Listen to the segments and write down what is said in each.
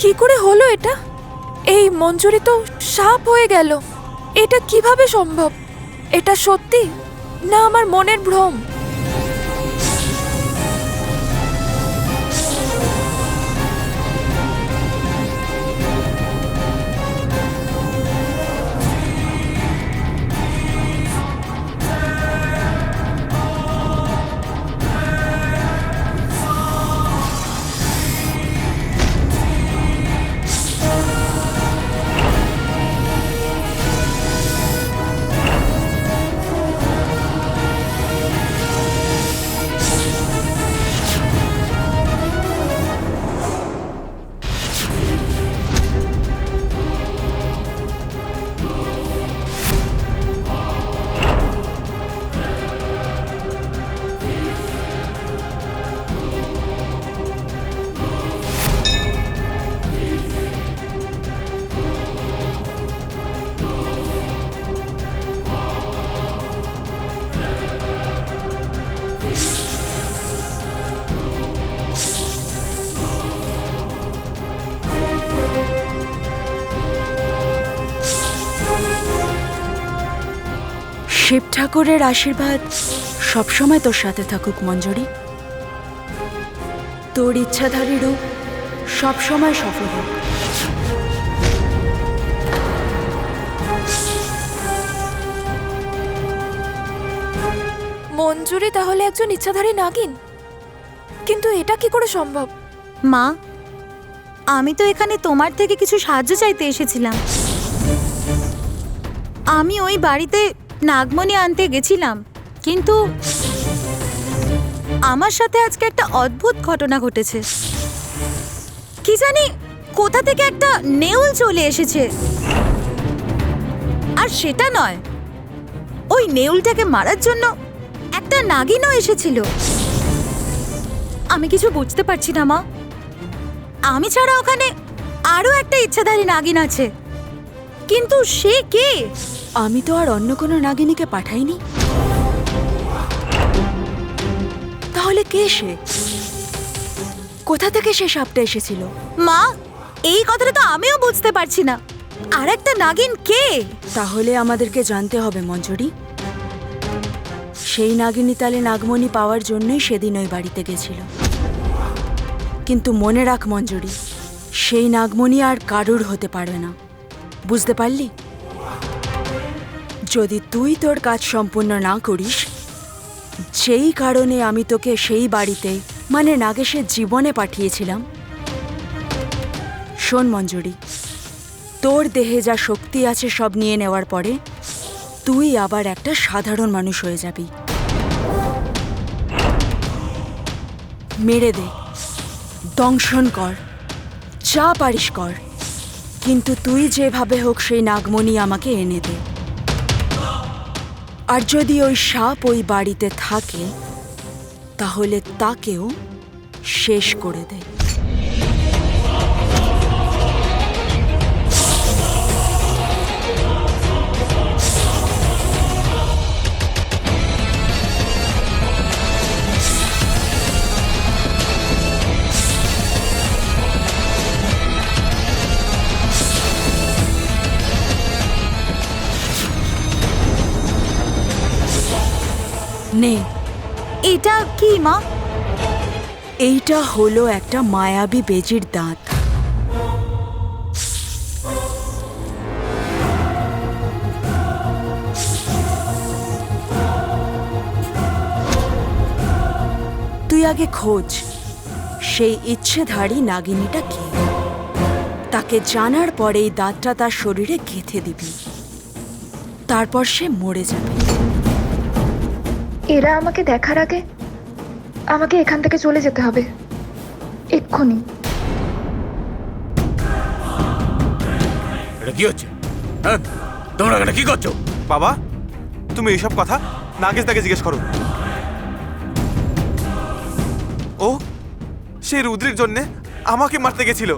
কি করে হলো এটা? এই মঞ্জুরি তো সাপ হয়ে গেল। এটা কিভাবে সম্ভব? এটা সত্যি না আমার মনের ভ্রম? শিব ঠাকুরের আশীর্বাদ সবসময় তোর সাথে থাকুক মঞ্জুরি। তোর ইচ্ছাধারী রূপ সবসময় সফল হোক। মঞ্জুরি তাহলে একজন ইচ্ছাধারী নাগিন? কিন্তু এটা কি করে সম্ভব? মা, আমি তো এখানে তোমার থেকে কিছু সাহায্য চাইতে এসেছিলাম। আমি ওই বাড়িতে নাগমণি আনতে গেছিলাম, কিন্তু আমার সাথে আজকে একটা অদ্ভুত ঘটনা ঘটেছে। কি জানি কোথা থেকে একটা নেউল চলে এসেছে। আর সেটা নয়, ওই নেউলটাকে মারার জন্য একটা নাগিনও এসেছিল। আমি কিছু বুঝতে পারছি না মা। আমি ছাড়া ওখানে আরো একটা ইচ্ছাধারী নাগিন আছে, কিন্তু সে কে? আমি তো আর অন্য কোনো নাগিনীকে পাঠাইনি। তাহলে কে সে? কোথা থেকে সে সাপটা এসেছিল? মা, এই কথাটা তো আমিও বুঝতে পারছি না। আর একটা নাগিন কে? তাহলে আমাদেরকে জানতে হবে মঞ্জুরি। সেই নাগিনী তালে নাগমণি পাওয়ার জন্যই সেদিন ওই বাড়িতে গেছিল। কিন্তু মনে রাখ মঞ্জুরি, সেই নাগমণি আর কারুর হতে পারবে না, বুঝতে পারলি? যদি তুই তোর কাজ সম্পূর্ণ না করিস, যেই কারণে আমি তোকে সেই বাড়িতে মানে নাগেশের জীবনে পাঠিয়েছিলাম। শোন মঞ্জুরি, তোর দেহে যা শক্তি আছে সব নিয়ে নেওয়ার পরে তুই আবার একটা সাধারণ মানুষ হয়ে যাবি। মেরে দে, দংশন কর, যা পারিস কর, কিন্তু তুই যেভাবে হোক সেই নাগমণি আমাকে এনে দে। আর যদি ওই সাপ ওই বাড়িতে থাকে তাহলে তাকেও শেষ করে দে। নে। এটা কি মা? এইটা হলো একটা মায়াবী বেজির দাঁত। তুই আগে খোঁজ সেই ইচ্ছেধারী নাগিনীটা কে। তাকে জানার পরে এই দাঁতটা তার শরীরে গেঁথে দিবি, তারপর সে মরে যাবে। এরা আমাকে দেখার আগে আমাকে এখান থেকে চলে যেতে হবে, এক্ষুনি। এটা কি হচ্ছে? হ্যাঁ, তোমরা এখানে কি করছো? বাবা, তুমি এইসব কথা নাগেশ দাকে জিজ্ঞেস করো। ও সে রুদ্রের জন্যে আমাকে মারতে গেছিল।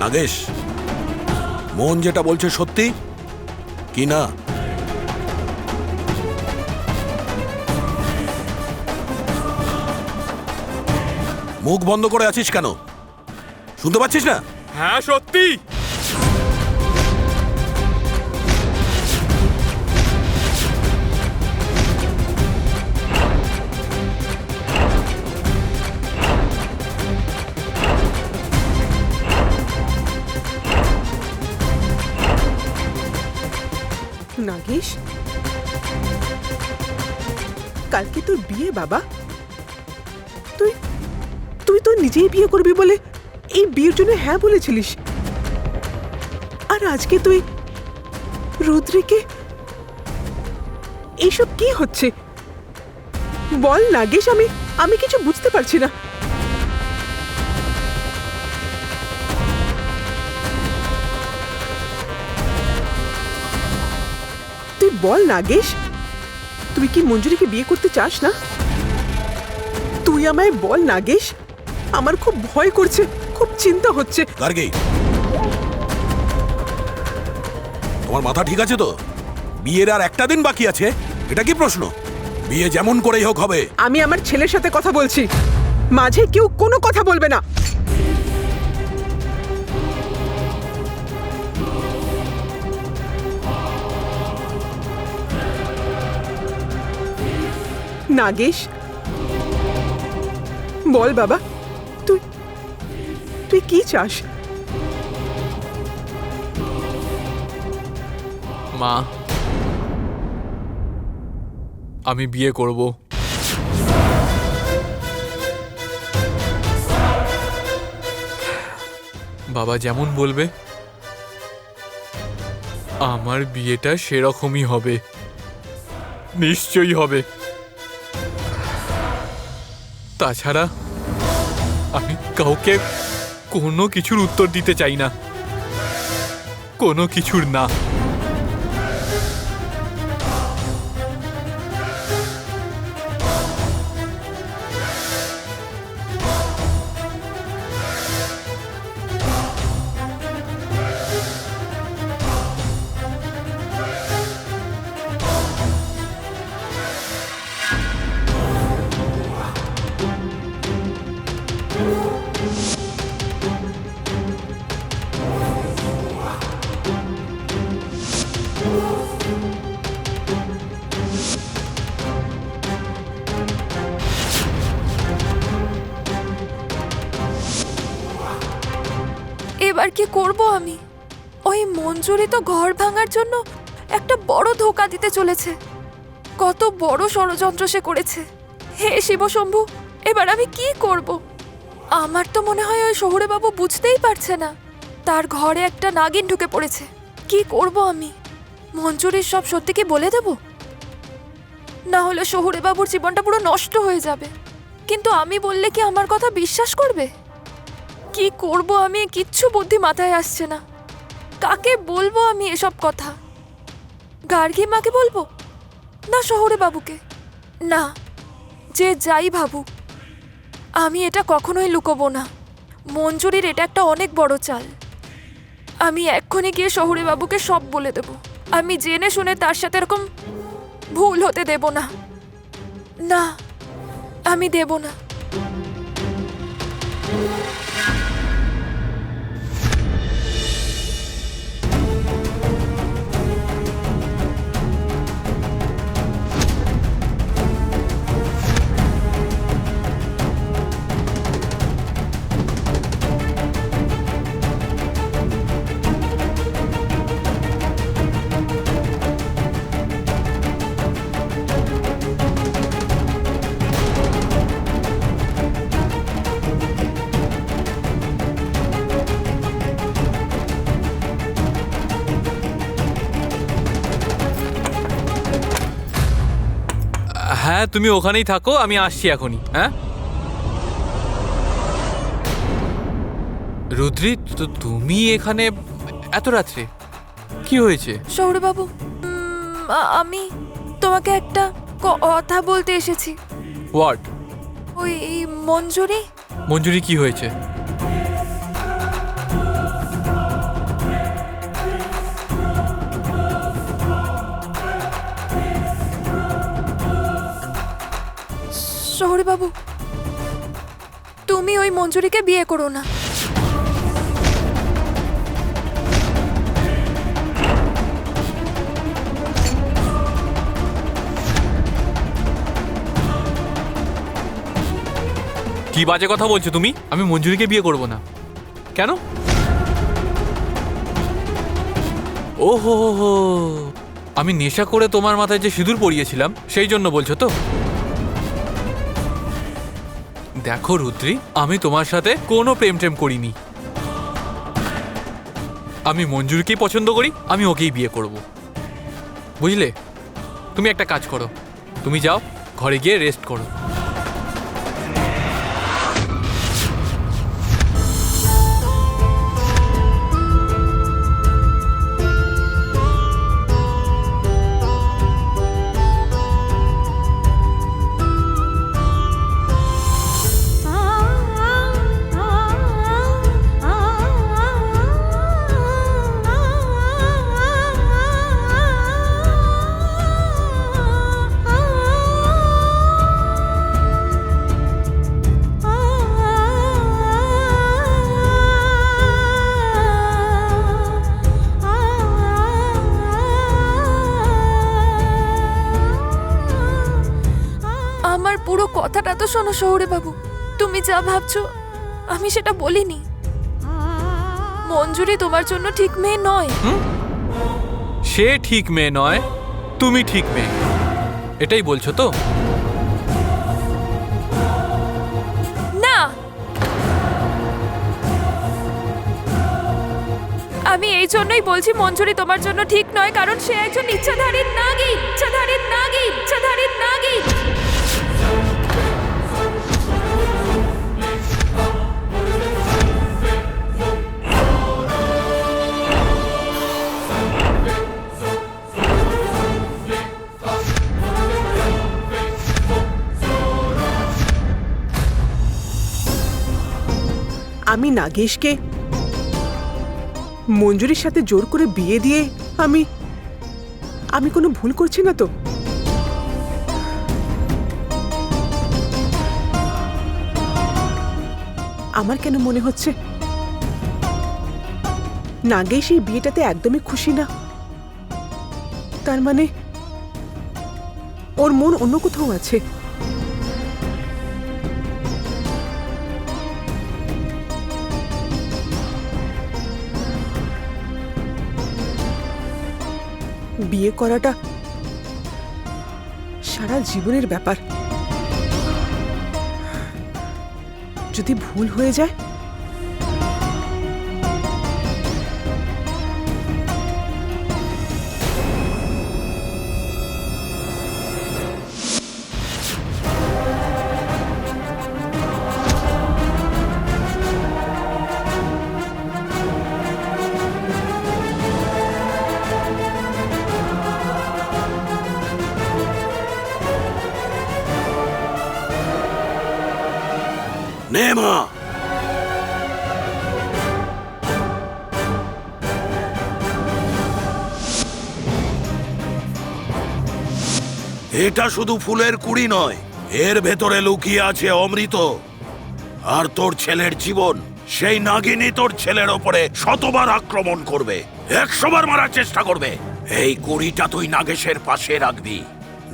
নাগেশ, মন যেটা বলছে সত্যি কি না? মুখ বন্ধ করে আছিস কেন? শুনতে পাচ্ছিস না? হ্যাঁ সত্যি। নাগেশ, কালকে তোর বিয়ে বাবা। তুই তুই তো নিজেই বিয়ে করবি বলে এই বিয়ের জন্য হ্যাঁ বলেছিলিস, আর আজকে তুই রুদ্রকে। এইসব কি হচ্ছে বল নাগেশ, আমি কিছু বুঝতে পারছি না। তুই বল নাগেশ, তুই কি মঞ্জুরিকে বিয়ে করতে চাস না? তুই আমায় বল নাগেশ, আমার খুব ভয় করছে, খুব চিন্তা হচ্ছে। গার্গী, তোমার মাথা ঠিক আছে তো? বিয়ের আর একটা দিন বাকি আছে, এটা কি প্রশ্ন? বিয়ে যেমন করেই হোক হবে। আমি আমার ছেলের সাথে কথা বলছি, মাঝে কেউ কোনো কথা বলবে না। নাগেশ, বল বাবা, তুই তুই কি চাস? মা, আমি বিয়ে করব। বাবা যেমন বলবে আমার বিয়েটা সেরকমই হবে, নিশ্চয়ই হবে। তাছাড়া আমি কাউকে কোনো কিছুর উত্তর দিতে চাই না, কোনো কিছুর না। এবার কি করব আমি? ওই মঞ্জুরি তো ঘর ভাঙার জন্য একটা বড় ধোঁকা দিতে চলেছে। কত বড় ষড়যন্ত্র সে করেছে। হে শিবশম্ভু, এবার আমি কি করব? আমার তো মনে হয় ওই শহুরে বাবু বুঝতেই পারছে না তার ঘরে একটা নাগিন ঢুকে পড়েছে। কি করব আমি? মঞ্জুরির সব সত্যি কি বলে দেব? না হলে শহুরে বাবুর জীবনটা পুরো নষ্ট হয়ে যাবে। কিন্তু আমি বললে কি আমার কথা বিশ্বাস করবে? কি করব আমি? কিচ্ছু বুদ্ধি মাথায় আসছে না। কাকে বলবো আমি এসব কথা? গার্গী মাকে বলবো, না শহুরে বাবুকে? না, যে যাই ভাবুক আমি এটা কখনোই লুকোবো না। মঞ্জুরির এটা একটা অনেক বড় চাল। আমি এক্ষুনি গিয়ে শহুরে বাবুকে সব বলে দেব। আমি জেনে শুনে তার সাথে এরকম ভুল হতে দেব না। না, আমি দেব না। হ্যাঁ, তুমি ওখানেই থাকো, আমি আসছি এখনই। হ্যাঁ রুদ্রি, তো তুমি এখানে এত রাত্রে? কি হয়েছে? শহুরে বাবু, আমি তোমাকে একটা কথা বলতে এসেছি। হোয়াট? ওই মঞ্জুরি। মঞ্জুরি কি হয়েছে? শহুরে বাবু, তুমি ওই মঞ্জুরিকে বিয়ে করো না। কি বাজে কথা বলছো তুমি? আমি মঞ্জুরিকে বিয়ে করব না। কেন? ও হো হো হো, আমি নেশা করে তোমার মাথায় যে সিঁদুর পরিয়েছিলাম সেই জন্য বলছো তো? দেখো রুদ্রি, আমি তোমার সাথে কোনো প্রেম টেম করিনি। আমি মঞ্জুরিকেই পছন্দ করি, আমি ওকেই বিয়ে করব। বুঝলে? তুমি একটা কাজ করো, তুমি যাও ঘরে গিয়ে রেস্ট করো। আমার পুরো কথাটা তো শোনো শহুরে বাবু, তুমি যা ভাবছো আমি সেটা বলিনি। মঞ্জুরি তোমার জন্য ঠিক মেয়ে নয়। সে ঠিক মেয়ে নয়, তুমি ঠিক মেয়ে, এটাই বলছো তো? না, আমি এই জন্যই বলছি মঞ্জুরি তোমার জন্য ঠিক নয়, কারণ সে একজন ইচ্ছাধারী নাগিন, ইচ্ছাধারী নাগিন, ইচ্ছাধারী নাগিন। আমি নাগেশকে মঞ্জুরির সাথে জোর করে বিয়ে দিয়ে আমি কোনো ভুল করছি না তো? আমার কেন মনে হচ্ছে নাগেশ এই বিয়েটাতে একদমই খুশি না? তার মানে ওর মন অন্য কোথাও আছে। বিয়ে করাটা সারা জীবনের ব্যাপার। যদি ভুল হয়ে যায়, নে মা, এটা শুধু ফুলের কুড়ি নয়, এর ভেতরে লুকিয়ে আছে অমৃত। আর তোর ছেলের জীবন, সেই নাগিনী তোর ছেলের ওপরে শতবার আক্রমণ করবে, 100 বার মারার চেষ্টা করবে। এই কুড়িটা তুই নাগেশের পাশে রাখবি।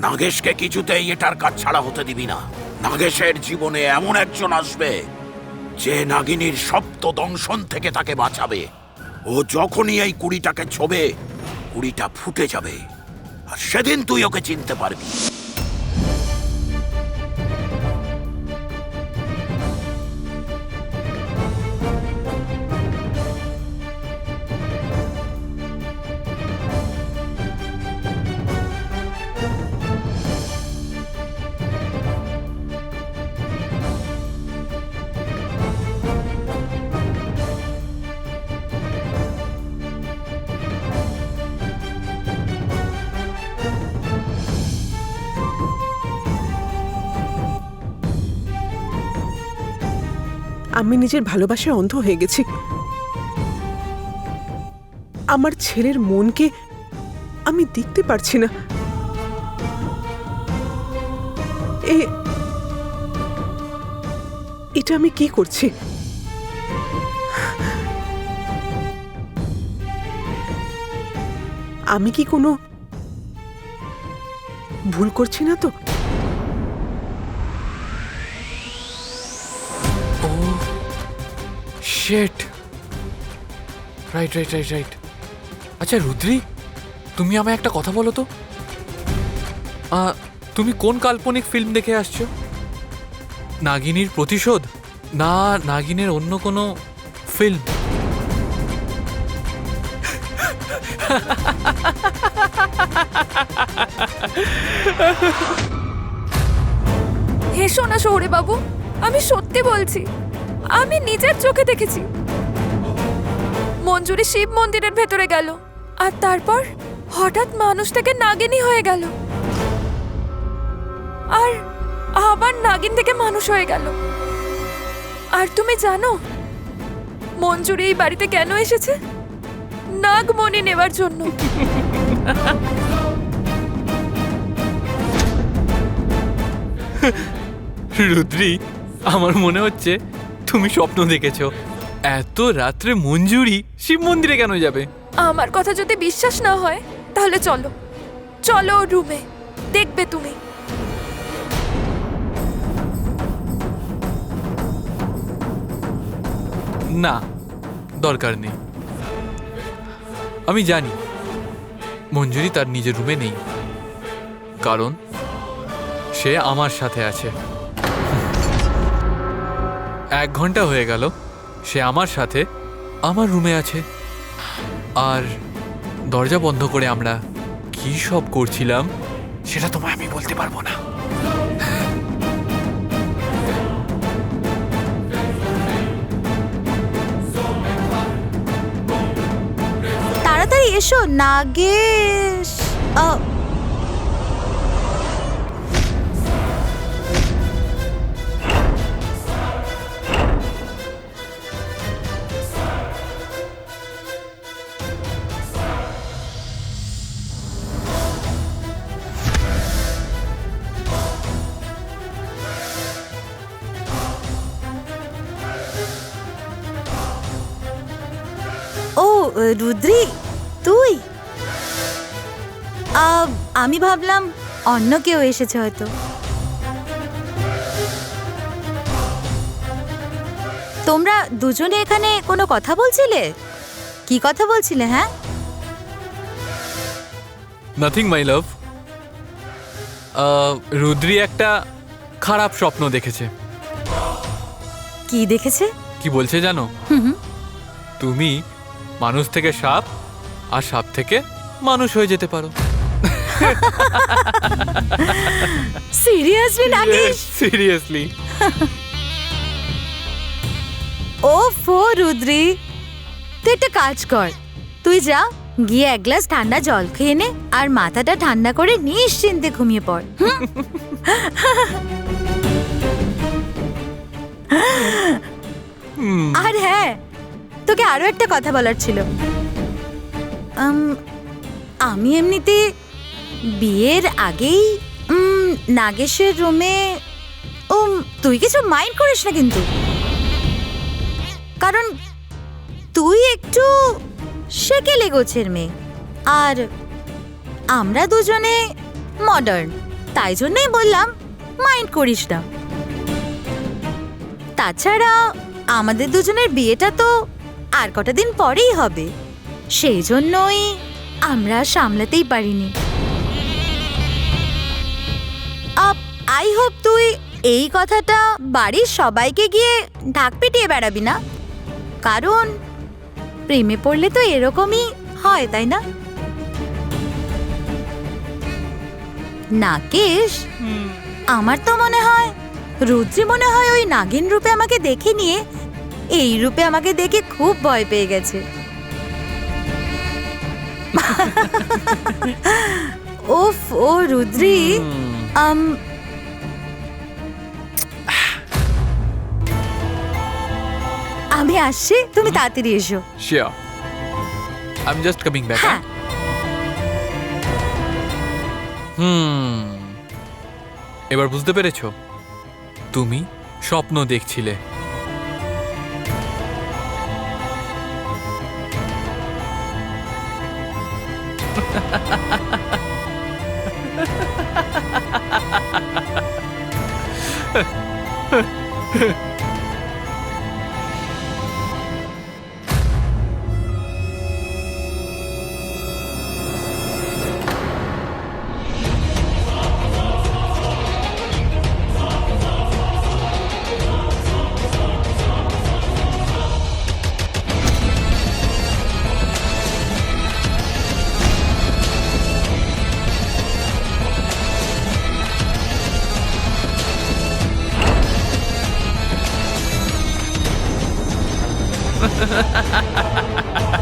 নাগেশকে কিছুতেই এটার কাজ ছাড়া হতে দিবি না। নাগেশের জীবনে এমন একজন আসবে যে নাগিনীর সপ্ত দংশন থেকে তাকে বাঁচাবে। ও যখনই এই কুড়িটাকে ছোবে, কুড়িটা ফুটে যাবে, আর সেদিন তুই ওকে চিনতে পারবি। আমি নিজের ভালোবাসায় অন্ধ হয়ে গেছি। আমার ছেলের মনকে আমি দেখতে পারছি না। এটা আমি কি করছি? আমি কি কোনো ভুল করছি না তো? ও শেট, রাইট রাইট রাইট রাইট। আচ্ছা রুদ্রি, তুমি আমায় একটা কথা বলো তো, তুমি কোন কাল্পনিক ফিল্ম দেখে আসছো? নাগিনীর প্রতিশোধ, না নাগিনের অন্য কোনো ফিল্ম? হেসো না শৌরে বাবু, আমি সত্যি বলছি, আমি নিজের চোখে দেখেছি। মঞ্জুরি শিব মন্দিরের ভেতরে গেল, আর তারপর হঠাৎ মানুষ থেকে নাগিনী হয়ে গেল, আর আবার নাগিন থেকে মানুষ হয়ে গেল। আর তুমি জানো মঞ্জুরি এই বাড়িতে কেন এসেছে? নাগমণি নেবার জন্য। রুদ্রি, আমার মনে হচ্ছে তুমি স্বপ্ন দেখেছো। এত রাত্রে মঞ্জুরি শিব মন্দিরে কেন যাবে? আমার কথা যদি বিশ্বাস না হয় তাহলে চলো, চলো ওর রুমে, দেখবে তুমি। না, দরকার নেই। আমি জানি মঞ্জুরি তার নিজের রুমে নেই, কারণ সে আমার সাথে আছে। 1 ঘন্টা হয়ে গেল সে আমার সাথে আমার রুমে আছে, আর দরজা বন্ধ করে আমরা কি সব করছিলাম সেটা তোমায় আমি বলতে পারবো না। তাড়াতাড়ি এসো নাগেশ। ও রুদ্রি, তুই? আমি ভাবলাম অন্য কেউ এসেছে হয়তো। তোমরা দুজনে এখানে কোনো কথা বলছিলে? কি কথা বলছিলে? হ্যাঁ, নাথিং মাই লাভ। রুদ্রি একটা খারাপ স্বপ্ন দেখেছে। কি দেখেছে? কি বলছে জানো? তুমি মানুষ থেকে সাপ, আর সাপ থেকে মানুষ হয়ে যেতে পারো। সিরিয়াসলি নাগেশ? সিরিয়াসলি। ওফো রুদ্রি, তুই একটা কাজ কর, তুই যা গিয়ে 1 গ্লাস ঠান্ডা জল খেয়ে নে, আর মাথাটা ঠান্ডা করে নিশ্চিন্তে ঘুমিয়ে পড়। আর হ্যাঁ, তোকে আরো একটা কথা বলার ছিল। আমি এমনিতে বিয়ের আগেই নাগেশের রুমে, তুই কিছু মাইন্ড করিস না কিন্তু, কারণ তুই একটু সেকেলে গোছের মেয়ে, আর আমরা দুজনে মডার্ন, তাই জন্যই বললাম মাইন্ড করিস না। তাছাড়া আমাদের দুজনের বিয়েটা তো আর কটা দিন পরেই হবে, সেই জন্যই আমরা সামলাতেই পারিনি। আই হোপ তুই এই কথাটা বাড়ির সবাইকে গিয়ে ঢাক পিটিয়ে বেড়াবি না, কারণ প্রেমে পড়লে তো এরকমই হয়, তাই না নাগেশ? আমার তো মনে হয় রুদ্রি মনে হয় ওই নাগিন রূপে আমাকে দেখে নিয়ে এই রূপে আমাকে দেখে খুব ভয় পেয়ে গেছে। ওফ, ও রুদ্রি, আমি আসছি, তুমি তাড়াতাড়ি এসো। Sure, I am just coming back. হ্যাঁ, এবার বুঝতে পেরেছো? তুমি স্বপ্ন দেখছিলে। Ha ha ha ha ha ha!